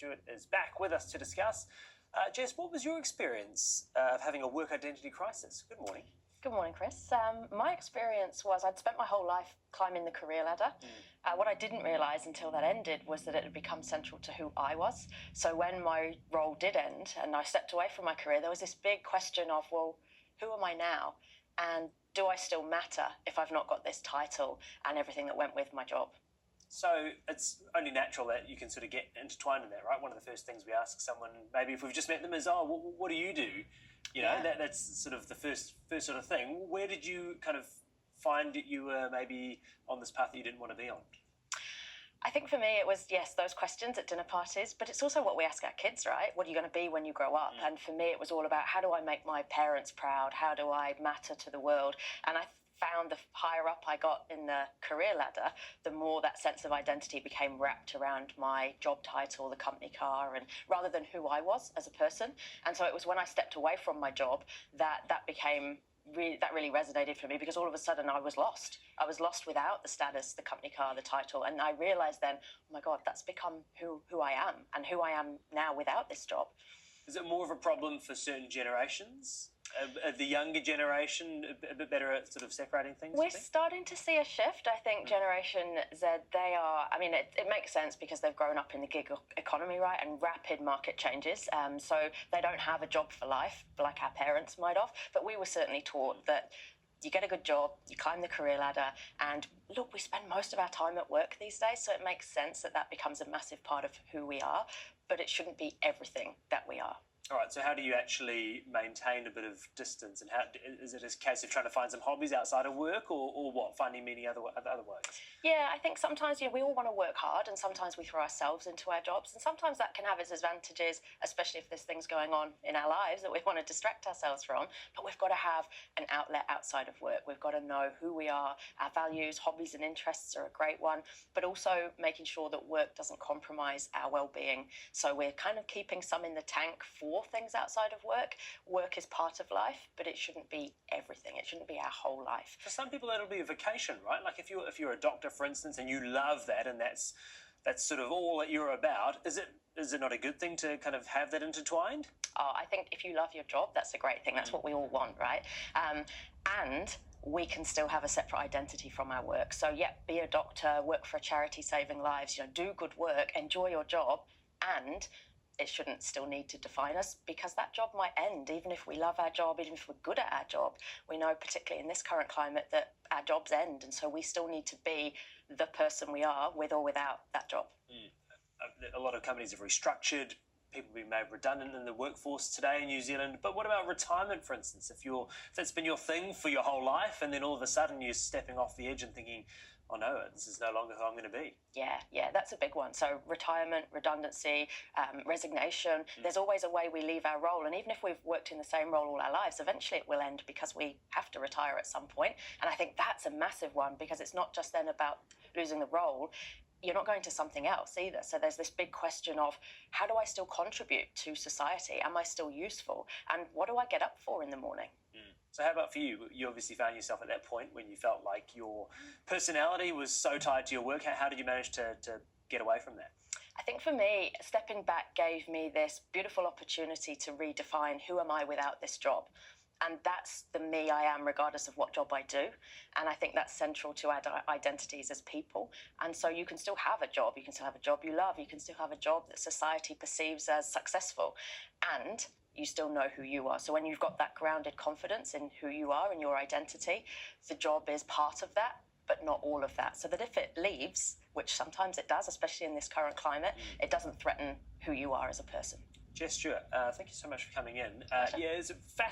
Stuart is back with us to discuss. Jess, what was your experience of having a work identity crisis? Good morning. Good morning, Chris. My experience was I'd spent my whole life climbing the career ladder. What I didn't realise until that ended was that it had become central to who I was. So when my role did end and I stepped away from my career, there was this big question of, well, who am I now? And do I still matter if I've not got this title and everything that went with my job? So it's only natural that you can sort of get intertwined in that, right? One of the first things we ask someone, maybe if we've just met them, is, oh, what do you do? You know, that's sort of the first sort of thing. Where did you kind of find that you were maybe on this path that you didn't want to be on? I think for me it was, yes, those questions at dinner parties, but it's also what we ask our kids, right? What are you going to be when you grow up? And for me it was all about, how do I make my parents proud? How do I matter to the world? And I found the higher up I got in the career ladder, the more that sense of identity became wrapped around my job title, the company car, and rather than who I was as a person. And so it was when I stepped away from my job that really resonated for me, because all of a sudden I was lost. I was lost without the status, the company car, the title, and I realised then, oh my God, that's become who I am, and who I am now without this job. Is it more of a problem for certain generations? The younger generation a bit better at sort of separating things? We're starting to see a shift. I think Generation Z, they are, I mean, it makes sense because they've grown up in the gig economy, right, and rapid market changes. So they don't have a job for life like our parents might have. But we were certainly taught that you get a good job, you climb the career ladder, and look, we spend most of our time at work these days, so it makes sense that that becomes a massive part of who we are, but it shouldn't be everything that we are. All right, so how do you actually maintain a bit of distance, and how is it a case of trying to find some hobbies outside of work, or what, finding many other ways? Yeah, I think sometimes we all want to work hard, and sometimes we throw ourselves into our jobs, and sometimes that can have its advantages, especially if there's things going on in our lives that we want to distract ourselves from. But we've got to have an outlet outside of work. We've got to know who we are, our values, hobbies and interests are a great one, but also making sure that work doesn't compromise our well-being. So we're kind of keeping some in the tank for things outside of work. Work is part of life, but it shouldn't be everything. It shouldn't be our whole life. For some people, that'll be a vacation, right? Like if you're a doctor, for instance, and you love that, and that's sort of all that you're about, is it not a good thing to kind of have that intertwined? Oh, I think if you love your job, that's a great thing. That's what we all want, right? And we can still have a separate identity from our work. So yeah, be a doctor, work for a charity saving lives, do good work, enjoy your job, and it shouldn't still need to define us, because that job might end. Even if we love our job, even if we're good at our job, we know, particularly in this current climate, that our jobs end, and so we still need to be the person we are with or without that job. A lot of companies have restructured, people being made redundant in the workforce today in New Zealand. But what about retirement, for instance? If that's been your thing for your whole life, and then all of a sudden you're stepping off the edge and thinking, oh no, this is no longer who I'm going to be. Yeah, that's a big one. So retirement, redundancy, resignation, there's always a way we leave our role. And even if we've worked in the same role all our lives, eventually it will end because we have to retire at some point. And I think that's a massive one, because it's not just then about losing the role. You're not going to something else either. So there's this big question of, how do I still contribute to society? Am I still useful? And what do I get up for in the morning? So how about for you? You obviously found yourself at that point when you felt like your personality was so tied to your work. How did you manage to get away from that? I think for me, stepping back gave me this beautiful opportunity to redefine, who am I without this job? And that's the me I am, regardless of what job I do. And I think that's central to our identities as people. And so you can still have a job. You can still have a job you love. You can still have a job that society perceives as successful. And you still know who you are. So when you've got that grounded confidence in who you are and your identity, the job is part of that, but not all of that. So that if it leaves, which sometimes it does, especially in this current climate, it doesn't threaten who you are as a person. Jess, Stuart, thank you so much for coming in. It's fascinating.